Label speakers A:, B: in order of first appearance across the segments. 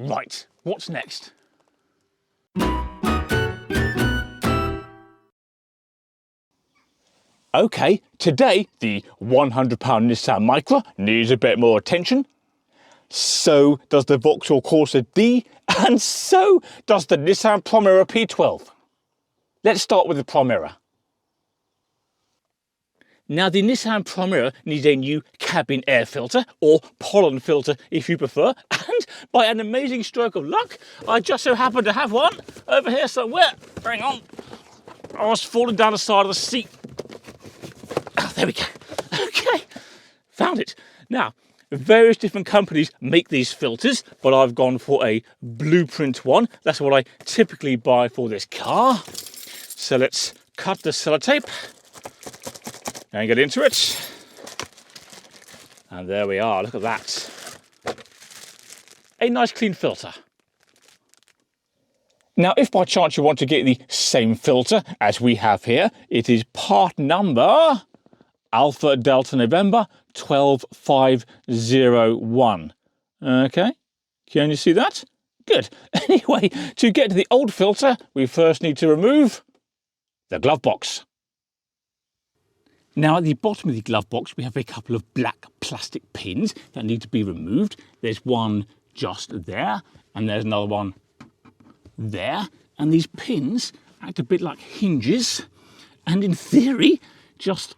A: Right, what's next? Okay, today the £100 Nissan Micra needs a bit more attention. So does the Vauxhall Corsa D, and so does the Nissan Primera P12. Let's start with the Primera. Now the Nissan Primera needs a new cabin air filter, or pollen filter if you prefer, and by an amazing stroke of luck, I just so happen to have one over here somewhere. Hang on, I was falling down the side of the seat. Oh, there we go. Okay, found it. Now, various different companies make these filters, but I've gone for a blueprint one. That's what I typically buy for this car. So let's cut the sellotape and get into it. And there we are, look at that. A nice clean filter. Now, if by chance you want to get the same filter as we have here, it is part number Alpha Delta November 12501. Okay, can you see that? Good. Anyway, to get to the old filter, we first need to remove the glove box. Now, at the bottom of the glove box, we have a couple of black plastic pins that need to be removed. There's one just there, and there's another one there. And these pins act a bit like hinges, and in theory, just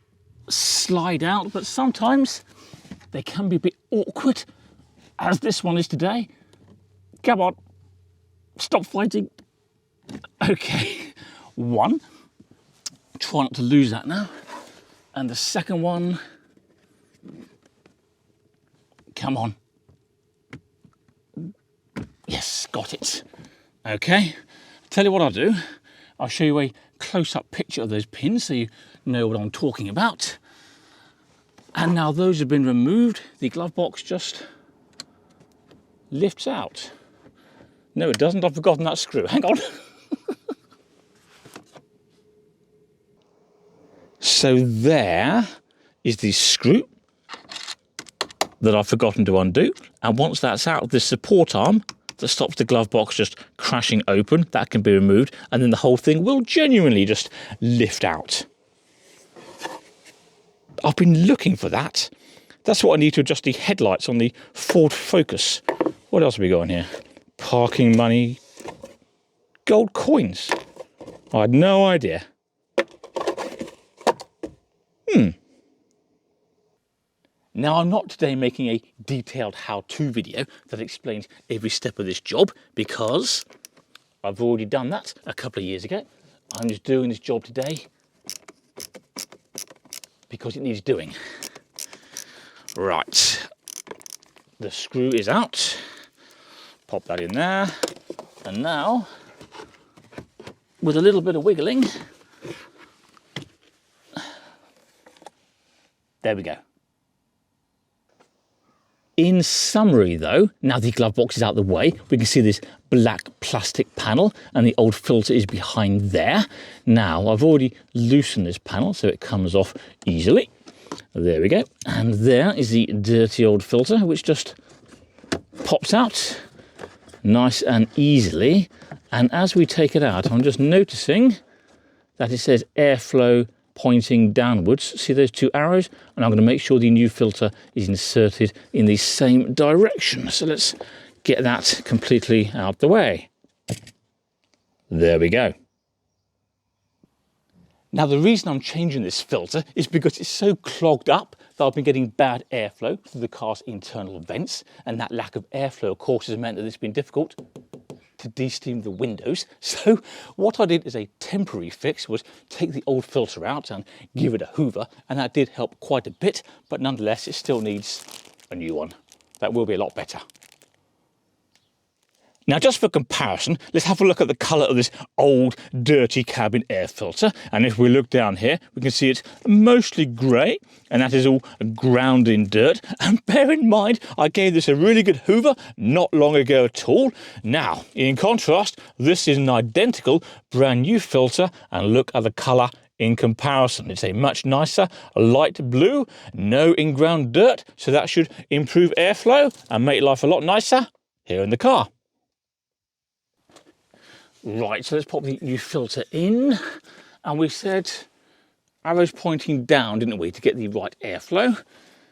A: slide out, but sometimes they can be a bit awkward, as this one is today. Come on, stop fighting. Okay, one. Try not to lose that now. And the second one. Come on. Yes, got it. Okay, tell you what I'll do. I'll show you a close-up picture of those pins so you know what I'm talking about. And now those have been removed, the glove box just lifts out. No, it doesn't. I've forgotten that screw. Hang on. So there is the screw that I've forgotten to undo. And once that's out of this support arm that stops the glove box just crashing open, that can be removed, and then the whole thing will genuinely just lift out. I've been looking for that. That's what I need to adjust the headlights on the Ford Focus. What else have we got in here? Parking money, gold coins. I had no idea. Now, I'm not today making a detailed how-to video that explains every step of this job, because I've already done that a couple of years ago. I'm just doing this job today because it needs doing. Right, the screw is out. Pop that in there. And now, with a little bit of wiggling, there we go. In summary though, now the glove box is out of the way, we can see this black plastic panel and the old filter is behind there. Now, I've already loosened this panel so it comes off easily. There we go. And there is the dirty old filter, which just pops out nice and easily. And as we take it out, I'm just noticing that it says airflow pointing downwards. See those two arrows? And I'm going to make sure the new filter is inserted in the same direction. So let's get that completely out the way. There we go. Now, the reason I'm changing this filter is because it's so clogged up that I've been getting bad airflow through the car's internal vents, and that lack of airflow, of course, has meant that it's been difficult to de-steam the windows. So what I did as a temporary fix was take the old filter out and give it a hoover, and that did help quite a bit, but nonetheless it still needs a new one. That will be a lot better. Now, just for comparison, let's have a look at the colour of this old, dirty cabin air filter. And if we look down here, we can see it's mostly grey, and that is all ground in dirt. And bear in mind, I gave this a really good hoover not long ago at all. Now, in contrast, this is an identical brand new filter, and look at the colour in comparison. It's a much nicer light blue, no in-ground dirt, so that should improve airflow and make life a lot nicer here in the car. Right, so let's pop the new filter in. And we said arrows pointing down, didn't we, to get the right airflow.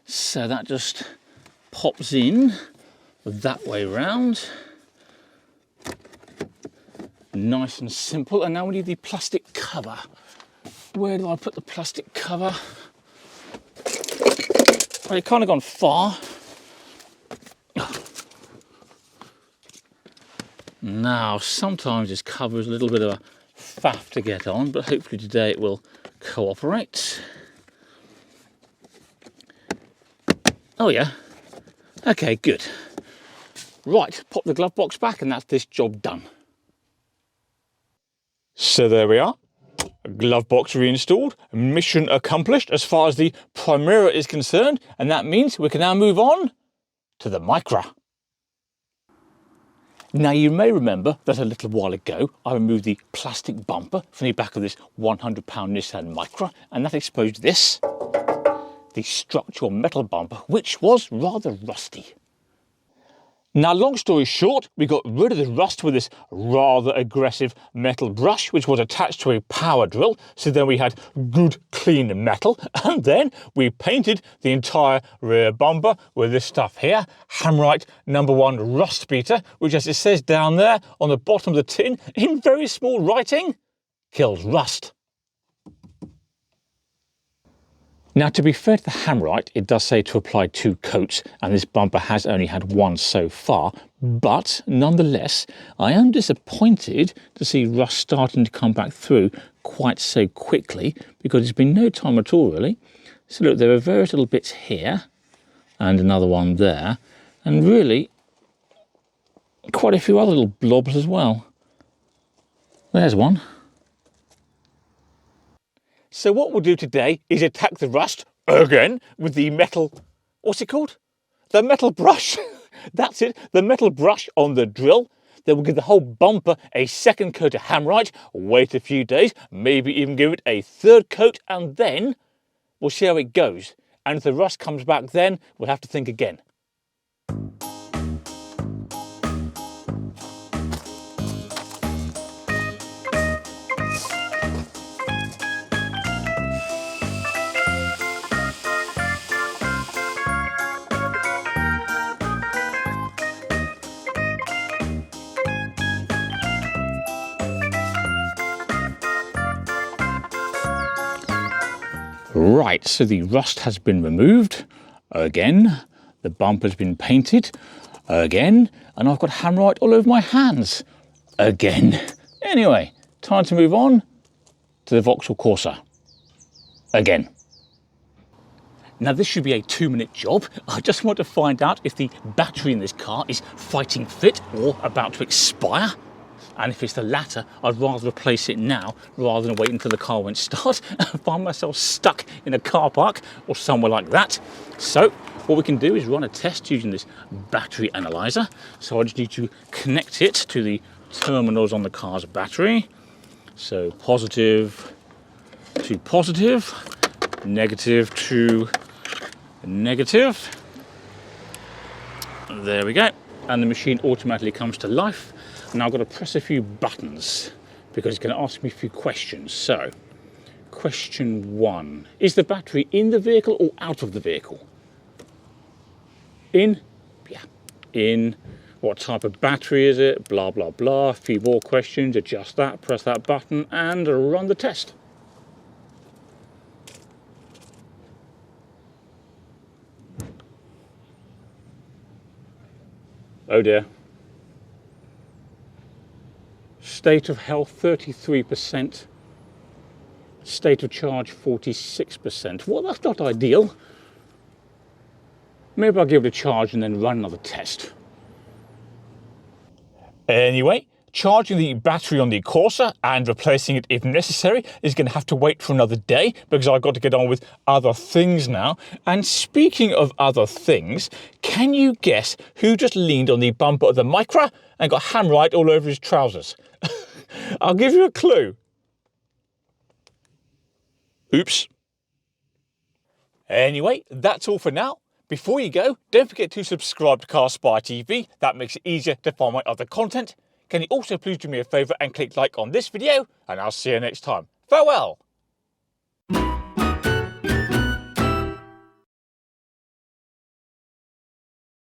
A: So that just pops in that way round. Nice and simple. And now we need the plastic cover. Where do I put the plastic cover? Well, it's kind of gone far. Now, sometimes this cover is a little bit of a faff to get on, but hopefully today it will cooperate. Oh yeah, okay, good. Right, pop the glove box back and that's this job done. So there we are, glove box reinstalled, mission accomplished as far as the Primera is concerned, and that means we can now move on to the Micra. Now you may remember that a little while ago I removed the plastic bumper from the back of this £100 Nissan Micra, and that exposed this, the structural metal bumper, which was rather rusty. Now, long story short, we got rid of the rust with this rather aggressive metal brush, which was attached to a power drill. So then we had good, clean metal. And then we painted the entire rear bumper with this stuff here, Hamrite #1 Rust Beater, which, as it says down there on the bottom of the tin, in very small writing, kills rust. Now, to be fair to the Hamrite, it does say to apply 2 coats, and this bumper has only had 1 so far, but nonetheless, I am disappointed to see rust starting to come back through quite so quickly, because it's been no time at all, really. So look, there are various little bits here, and another one there, and really, quite a few other little blobs as well. There's one. So what we'll do today is attack the rust again with the metal, what's it called? The metal brush. That's it, the metal brush on the drill. Then we'll give the whole bumper a second coat of Hamrite, wait a few days, maybe even give it a 3rd coat, and then we'll see how it goes. And if the rust comes back then, we'll have to think again. Right, so the rust has been removed again, the bumper's been painted again, and I've got Hamrite all over my hands again. Anyway, time to move on to the Vauxhall Corsa again. Now this should be a 2-minute job. I just want to find out if the battery in this car is fighting fit or about to expire. And if it's the latter, I'd rather replace it now rather than wait until the car won't start and find myself stuck in a car park or somewhere like that. So what we can do is run a test using this battery analyzer. So I just need to connect it to the terminals on the car's battery. So positive to positive, negative to negative. There we go. And the machine automatically comes to life. Now I've got to press a few buttons because it's going to ask me a few questions. So, question 1. Is the battery in the vehicle or out of the vehicle? In? Yeah. In. What type of battery is it? Blah, blah, blah. A few more questions. Adjust that, press that button and run the test. Oh dear. State of health 33%, state of charge 46%. Well, that's not ideal. Maybe I'll give it a charge and then run another test. Anyway, charging the battery on the Corsa and replacing it if necessary is going to have to wait for another day because I've got to get on with other things now. And speaking of other things, can you guess who just leaned on the bumper of the Micra and got Hamrite all over his trousers? I'll give you a clue. Oops. Anyway, that's all for now. Before you go, don't forget to subscribe to Car Spy TV. That makes it easier to find my other content. Can you also please do me a favour and click like on this video, and I'll see you next time. Farewell!